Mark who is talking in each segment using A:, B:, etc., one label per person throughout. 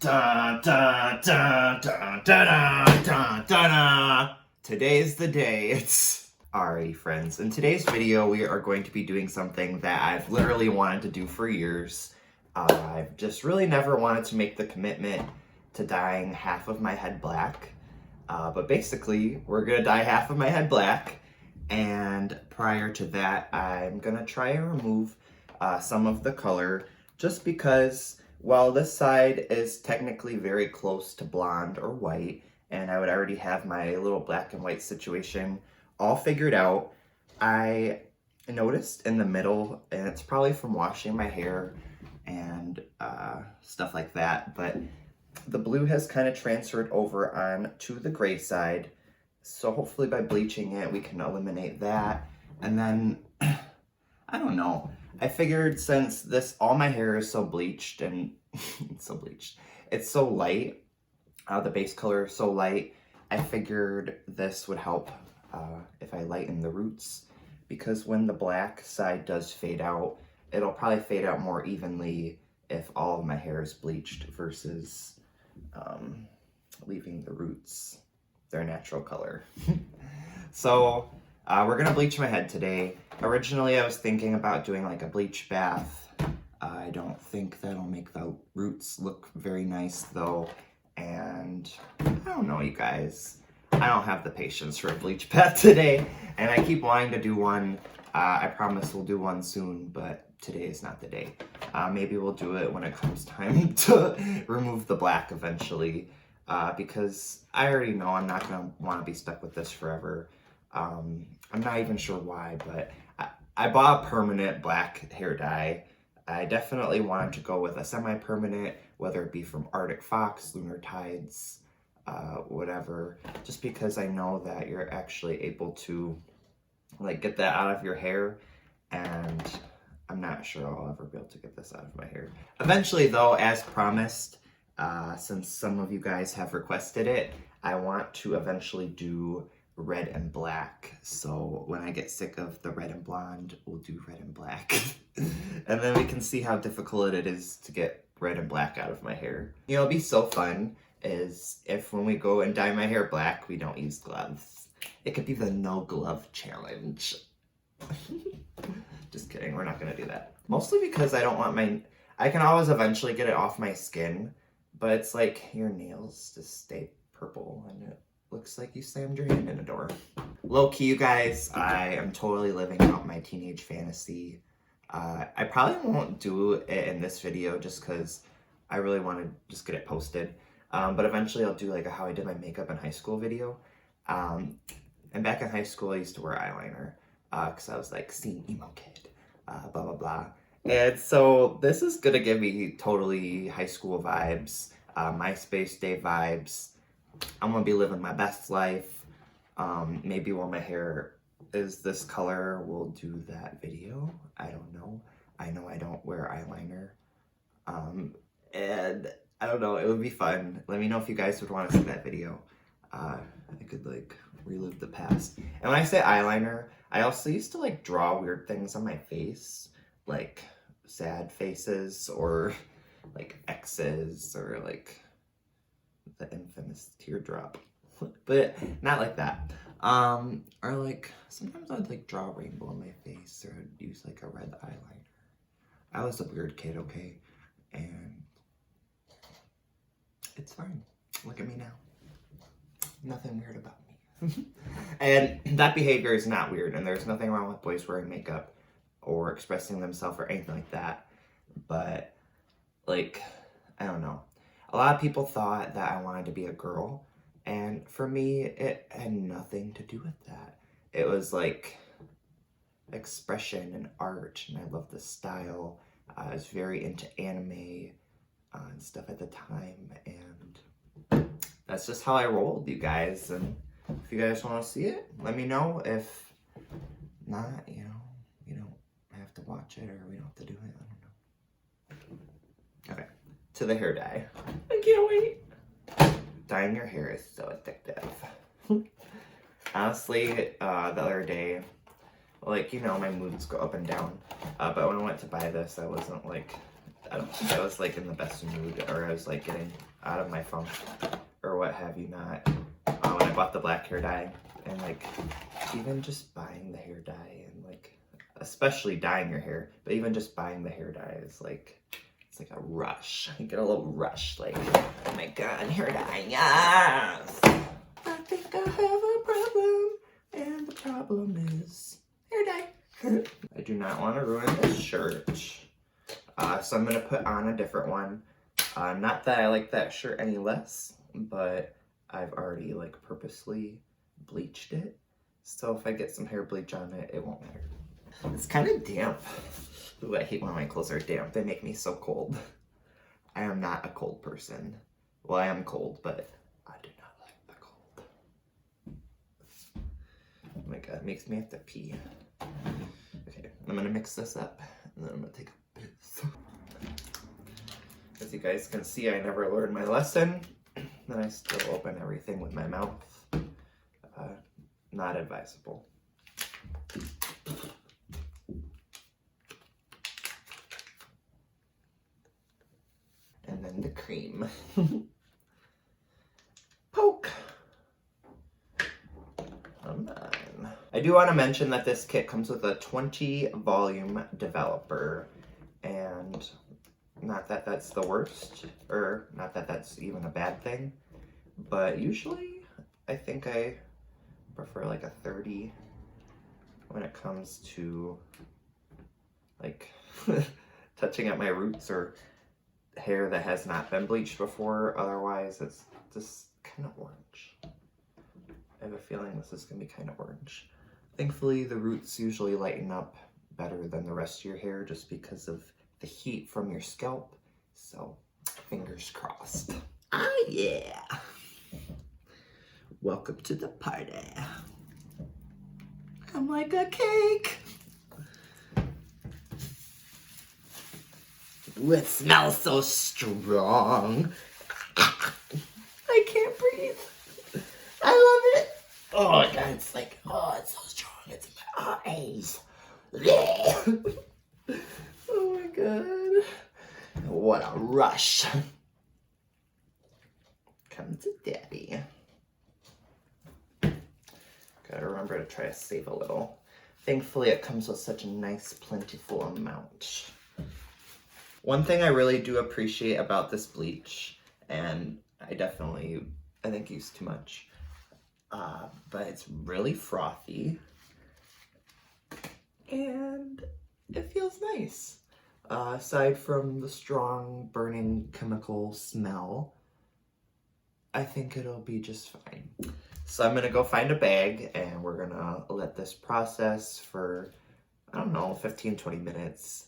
A: Da, da, da, da, da, da, da, da. Today's the day. Alrighty, friends. In today's video, we are going to be doing something that I've literally wanted to do for years. I've just really never wanted to make the commitment to dyeing half of my head black. But basically, we're going to dye half of my head black. And prior to that, I'm going to try and remove some of the color just because, while this side is technically very close to blonde or white, and I would already have my little black and white situation all figured out, I noticed in the middle, and it's probably from washing my hair and stuff like that, but the blue has kind of transferred over on to the gray side. So hopefully by bleaching it, we can eliminate that. And then, I don't know. I figured since all my hair is so bleached and it's so light, the base color is so light, I figured this would help if I lighten the roots, because when the black side does fade out, it'll probably fade out more evenly if all of my hair is bleached versus leaving the roots their natural color. So we're gonna bleach my head today. Originally I was thinking about doing like a bleach bath. I don't think that'll make the roots look very nice though, and I don't know, you guys. I don't have the patience for a bleach bath today, and I keep wanting to do one. I promise we'll do one soon, but today is not the day. Maybe we'll do it when it comes time to remove the black eventually, because I already know I'm not going to want to be stuck with this forever. I'm not even sure why, but I bought a permanent black hair dye. I definitely wanted to go with a semi-permanent, whether it be from Arctic Fox, Lunar Tides, whatever, just because I know that you're actually able to like get that out of your hair, and I'm not sure I'll ever be able to get this out of my hair. Eventually though, as promised, since some of you guys have requested it, I want to eventually do red and black. So when I get sick of the red and blonde, we'll do red and black. And then we can see how difficult it is to get red and black out of my hair. You know, it'd be so fun is if when we go and dye my hair black, we don't use gloves. It could be the no glove challenge. Just kidding, we're not gonna do that. Mostly because I don't want I can always eventually get it off my skin, but it's like your nails just stay purple and it looks like you slammed your hand in a door. Low key, you guys, I am totally living out my teenage fantasy. I probably won't do it in this video just because I really want to just get it posted. But eventually I'll do like a how I did my makeup in high school video. And back in high school, I used to wear eyeliner because I was like, scene emo kid, blah, blah, blah. And so this is going to give me totally high school vibes, MySpace day vibes. I'm going to be living my best life. Maybe when my hair is this color, we'll do that video. I don't know. I know I don't wear eyeliner. And I don't know, it would be fun. Let me know if you guys would want to see that video. I could like relive the past. And when I say eyeliner, I also used to like draw weird things on my face, like sad faces or like X's or like the infamous teardrop. But not like that. Or like sometimes I'd like draw a rainbow on my face, or I'd use like a red eyeliner. I was a weird kid, okay? And it's fine. Look at me now. Nothing weird about me. And that behavior is not weird, and there's nothing wrong with boys wearing makeup or expressing themselves or anything like that. But like, I don't know. A lot of people thought that I wanted to be a girl, and for me, it had nothing to do with that. It was like expression and art, and I loved the style. I was very into anime and stuff at the time, and that's just how I rolled, you guys. And if you guys want to see it, let me know. If not, you know, you don't have to watch it, or we don't have to do it. I don't know. Okay, to the hair dye. I can't wait. Dyeing your hair is so addictive. Honestly, the other day, like, you know, my moods go up and down. But when I went to buy this, I wasn't like I don't think I was like in the best mood, or I was like getting out of my funk or what have you not when I bought the black hair dye. And like even just buying the hair dye and like especially dyeing your hair, but even just buying the hair dye is like, it's like a rush. You get a little rush, like, oh my god, hair dye, yes! I think I have a problem, and the problem is hair dye. I do not want to ruin this shirt, so I'm going to put on a different one. Not that I like that shirt any less, but I've already like purposely bleached it, so if I get some hair bleach on it, it won't matter. It's kind of damp. Ooh, I hate when my clothes are damp. They make me so cold. I am not a cold person. Well, I am cold, but I do not like the cold. Oh my god, it makes me have to pee. Okay, I'm gonna mix this up, and then I'm gonna take a piss. As you guys can see, I never learned my lesson. Then I still open everything with my mouth. Not advisable. And then the cream. Poke! Come on. I do want to mention that this kit comes with a 20 volume developer, and not that that's the worst, or not that that's even a bad thing, but usually I think I prefer like a 30 when it comes to like touching up my roots or hair that has not been bleached before. Otherwise it's just kind of orange. I have a feeling this is gonna be kind of orange. Thankfully the roots usually lighten up better than the rest of your hair just because of the heat from your scalp, so fingers crossed. Oh yeah! Welcome to the party. I'm like a cake. Ooh, it smells so strong. I can't breathe. I love it. Oh my god, it's like, oh, it's so strong. It's in my eyes. Oh my god. What a rush. Come to daddy. Gotta remember to try to save a little. Thankfully, it comes with such a nice, plentiful amount. One thing I really do appreciate about this bleach, and I think use too much, but it's really frothy, and it feels nice. Aside from the strong, burning chemical smell, I think it'll be just fine. So I'm gonna go find a bag, and we're gonna let this process for, I don't know, 15-20 minutes,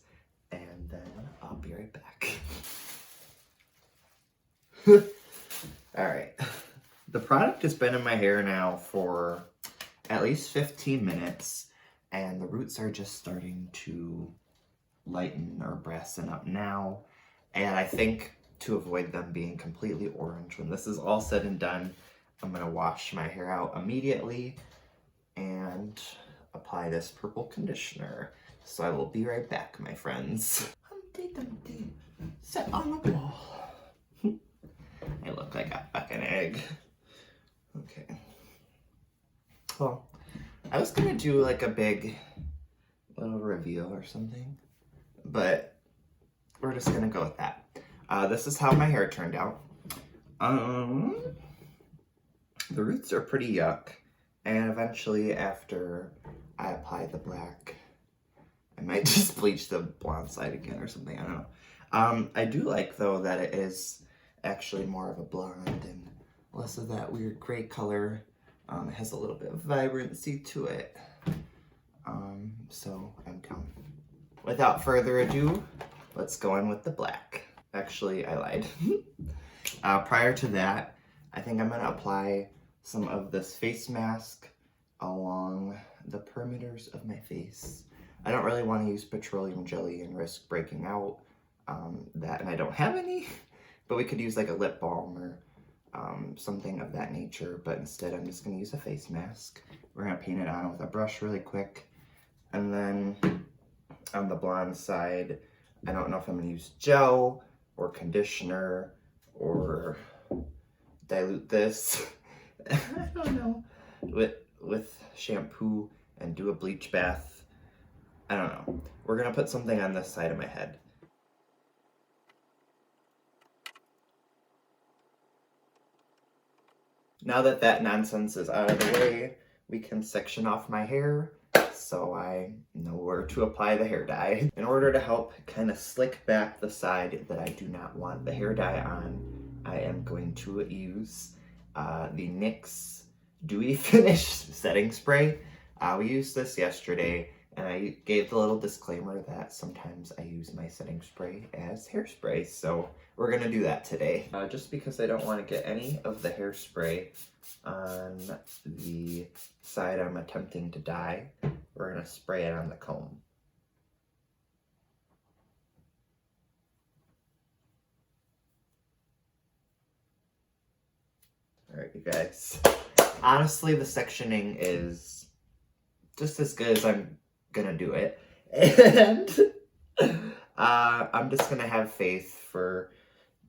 A: and then I'll be right back. All right, the product has been in my hair now for at least 15 minutes, and the roots are just starting to lighten or brassen up now, and I think to avoid them being completely orange when this is all said and done, I'm gonna wash my hair out immediately and apply this purple conditioner. So I will be right back, my friends. Humpty Dumpty, sit on the wall. I look like a fucking egg. Okay. Well, I was gonna do like a big little reveal or something, but we're just gonna go with that. This is how my hair turned out. The roots are pretty yuck, and eventually after I apply the black, I might just bleach the blonde side again or something, I don't know. I do like though that it is actually more of a blonde and less of that weird gray color. It has a little bit of vibrancy to it. So I'm down. Without further ado, let's go in with the black. Actually, I lied. Prior to that, I think I'm gonna apply some of this face mask along the perimeters of my face. I don't really want to use petroleum jelly and risk breaking out that, and I don't have any, but we could use like a lip balm or something of that nature, but instead I'm just gonna use a face mask. We're gonna paint it on with a brush really quick, and then on the blonde side, I don't know if I'm gonna use gel or conditioner or dilute this. I don't know. With shampoo and do a bleach bath. I don't know. We're gonna put something on this side of my head. Now that that nonsense is out of the way, we can section off my hair so I know where to apply the hair dye. In order to help kind of slick back the side that I do not want the hair dye on, I am going to use the NYX Dewy Finish Setting Spray. We used this yesterday, and I gave the little disclaimer that sometimes I use my setting spray as hairspray, so we're gonna do that today. Just because I don't want to get any of the hairspray on the side I'm attempting to dye, we're gonna spray it on the comb. All right, you guys. Honestly, the sectioning is just as good as I'm gonna do it. And I'm just gonna have faith for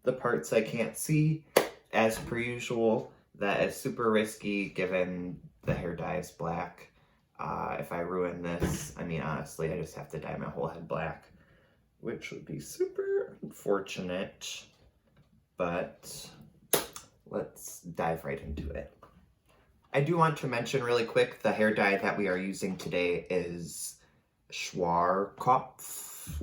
A: the parts I can't see, as per usual. That is super risky given the hair dye is black. If I ruin this, I mean, honestly, I just have to dye my whole head black, which would be super unfortunate, but let's dive right into it. I do want to mention really quick, the hair dye that we are using today is Schwarzkopf.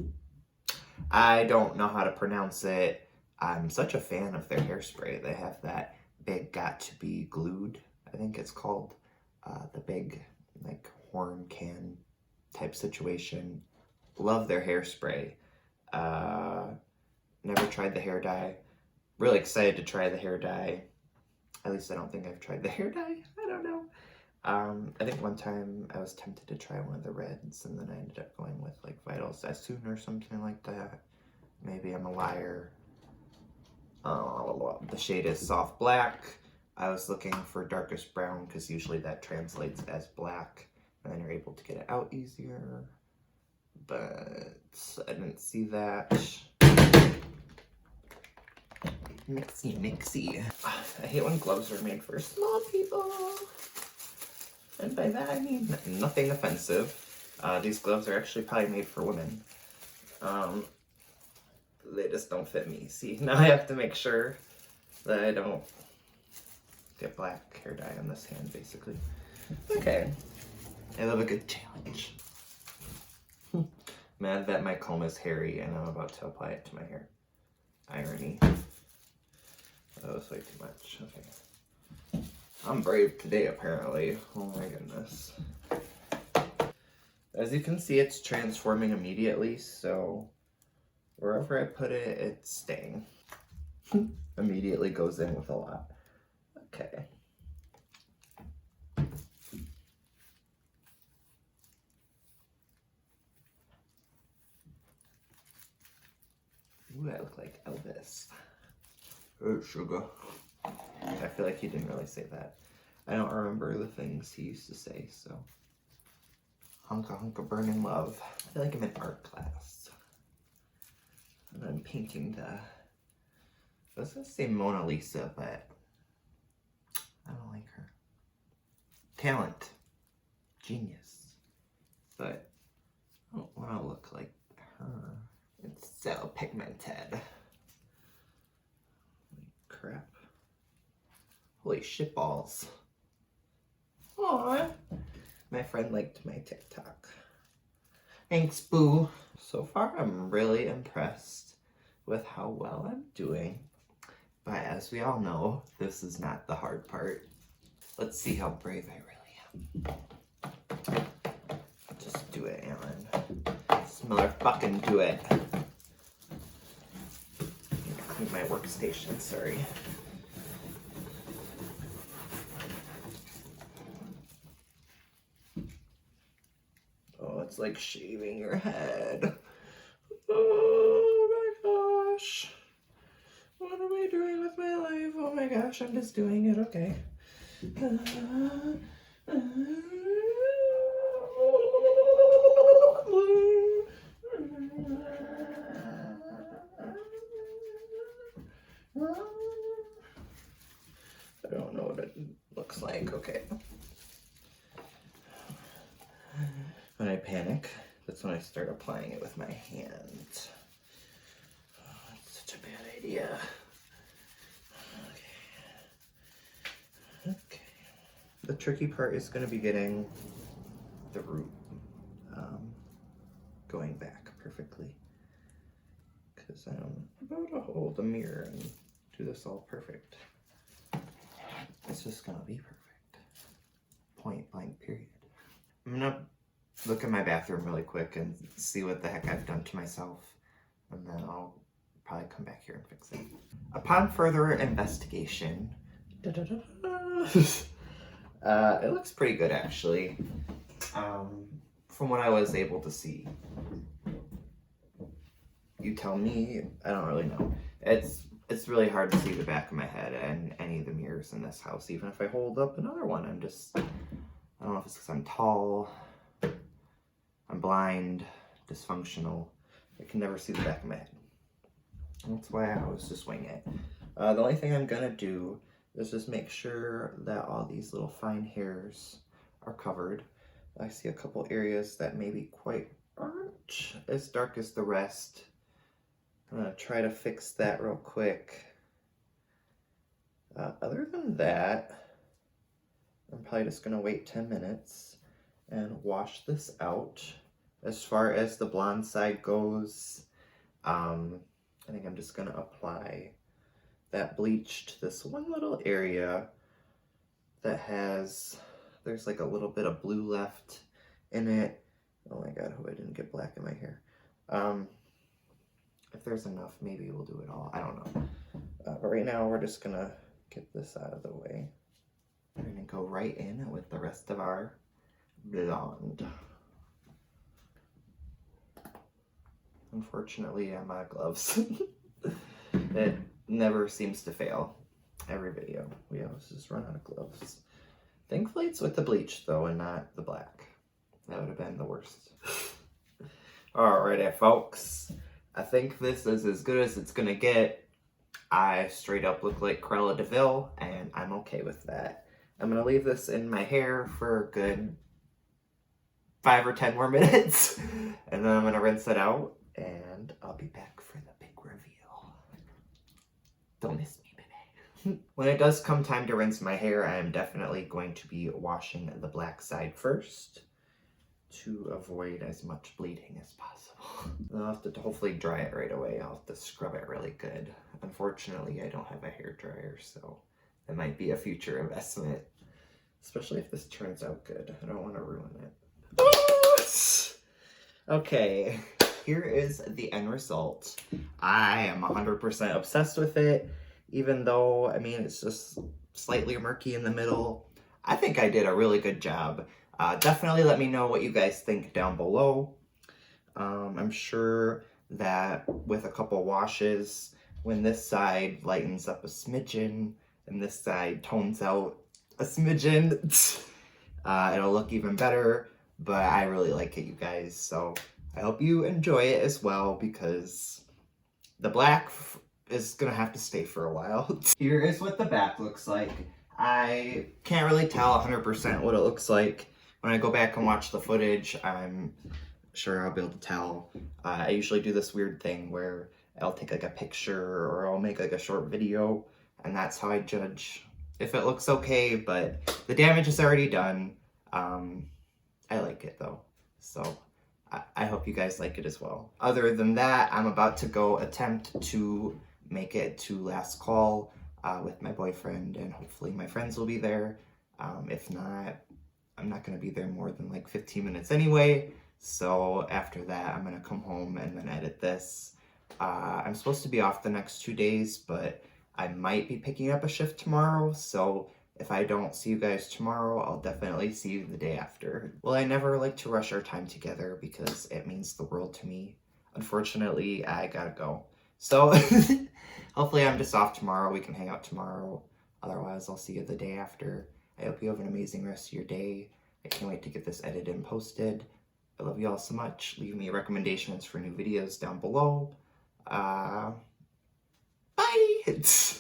A: I don't know how to pronounce it. I'm such a fan of their hairspray. They have that big got to be glued, I think it's called, the big like horn can type situation. Love their hairspray. Never tried the hair dye. Really excited to try the hair dye. At least I don't think I've tried the hair dye. I don't know. I think one time I was tempted to try one of the reds, and then I ended up going with like Vital Sassoon or something like that. Maybe I'm a liar. The shade is soft black. I was looking for darkest brown because usually that translates as black, and then you're able to get it out easier. But I didn't see that. Mixy. I hate when gloves are made for small people. And by that I mean nothing offensive. These gloves are actually probably made for women. They just don't fit me. See, now I have to make sure that I don't get black hair dye on this hand, basically. Okay. I love a good challenge. Mad that my comb is hairy and I'm about to apply it to my hair. Irony. That was way too much. Okay. I'm brave today, apparently. Oh my goodness. As you can see, it's transforming immediately, so wherever I put it, it's staying. Immediately goes in with a lot. Okay. Ooh, I look like Elvis. Oh, sugar. I feel like he didn't really say that. I don't remember the things he used to say, so. Hunka hunka burning love. I feel like I'm in art class. And I'm painting the, I was gonna say Mona Lisa, but I don't like her. Talent. Genius. But I don't want to look like her. It's so pigmented. Holy crap. Holy shitballs. Aww. My friend liked my TikTok. Thanks, boo. So far, I'm really impressed with how well I'm doing. But as we all know, this is not the hard part. Let's see how brave I really am. Just do it, Alan. Just motherfucking do it. Clean my workstation, sorry. Oh, it's like shaving your head. Oh my gosh. What am I doing with my life? Oh my gosh, I'm just doing it, okay. like. Okay. When I panic, that's when I start applying it with my hand. Oh, that's such a bad idea. Okay. The tricky part is going to be getting the root going back perfectly. Because I'm about to hold the mirror and do this all perfect. It's just going to be perfect. Point blank period. I'm going to look in my bathroom really quick and see what the heck I've done to myself. And then I'll probably come back here and fix it. Upon further investigation, it looks pretty good actually, from what I was able to see. You tell me, I don't really know. It's really hard to see the back of my head and any of the mirrors in this house. Even if I hold up another one, I don't know if it's because I'm tall, I'm blind, dysfunctional. I can never see the back of my head. That's why I always just wing it. The only thing I'm gonna do is just make sure that all these little fine hairs are covered. I see a couple areas that maybe quite aren't as dark as the rest. I'm gonna try to fix that real quick. Other than that, I'm probably just gonna wait 10 minutes and wash this out. As far as the blonde side goes, I think I'm just gonna apply that bleach to this one little area that there's like a little bit of blue left in it. Oh my god, I hope I didn't get black in my hair. If there's enough, maybe we'll do it all. I don't know. But right now, we're just gonna get this out of the way. We're gonna go right in with the rest of our blonde. Unfortunately, I'm out of gloves. It never seems to fail. Every video, we always just run out of gloves. Thankfully, it's with the bleach, though, and not the black. That would have been the worst. Alrighty, folks. I think this is as good as it's gonna get. I straight up look like Cruella de Vil, and I'm okay with that. I'm gonna leave this in my hair for a good 5 or 10 more minutes, and then I'm gonna rinse it out, and I'll be back for the big reveal. Don't miss me, baby. When it does come time to rinse my hair, I am definitely going to be washing the black side first to avoid as much bleeding as possible. I'll have to hopefully dry it right away. I'll have to scrub it really good. Unfortunately, I don't have a hair dryer, so it might be a future investment, especially if this turns out good. I don't want to ruin it. Okay, here is the end result. I am 100% obsessed with it, even though, I mean, it's just slightly murky in the middle. I think I did a really good job. Definitely let me know what you guys think down below. I'm sure that with a couple washes, when this side lightens up a smidgen and this side tones out a smidgen, it'll look even better. But I really like it, you guys, so I hope you enjoy it as well, because the black is gonna have to stay for a while. Here is what the back looks like. I can't really tell 100% what it looks like. When I go back and watch the footage, I'm sure I'll be able to tell. I usually do this weird thing where I'll take like a picture or I'll make like a short video, and that's how I judge if it looks okay, but the damage is already done. I like it though, so I hope you guys like it as well. Other than that, I'm about to go attempt to make it to last call with my boyfriend, and hopefully my friends will be there. If not, I'm not going to be there more than like 15 minutes anyway, so after that I'm going to come home and then edit this. I'm supposed to be off the next 2 days, but I might be picking up a shift tomorrow, so if I don't see you guys tomorrow, I'll definitely see you the day after. Well, I never like to rush our time together because it means the world to me. Unfortunately, I gotta go. So, hopefully I'm just off tomorrow. We can hang out tomorrow. Otherwise, I'll see you the day after. I hope you have an amazing rest of your day. I can't wait to get this edited and posted. I love you all so much. Leave me recommendations for new videos down below. Bye!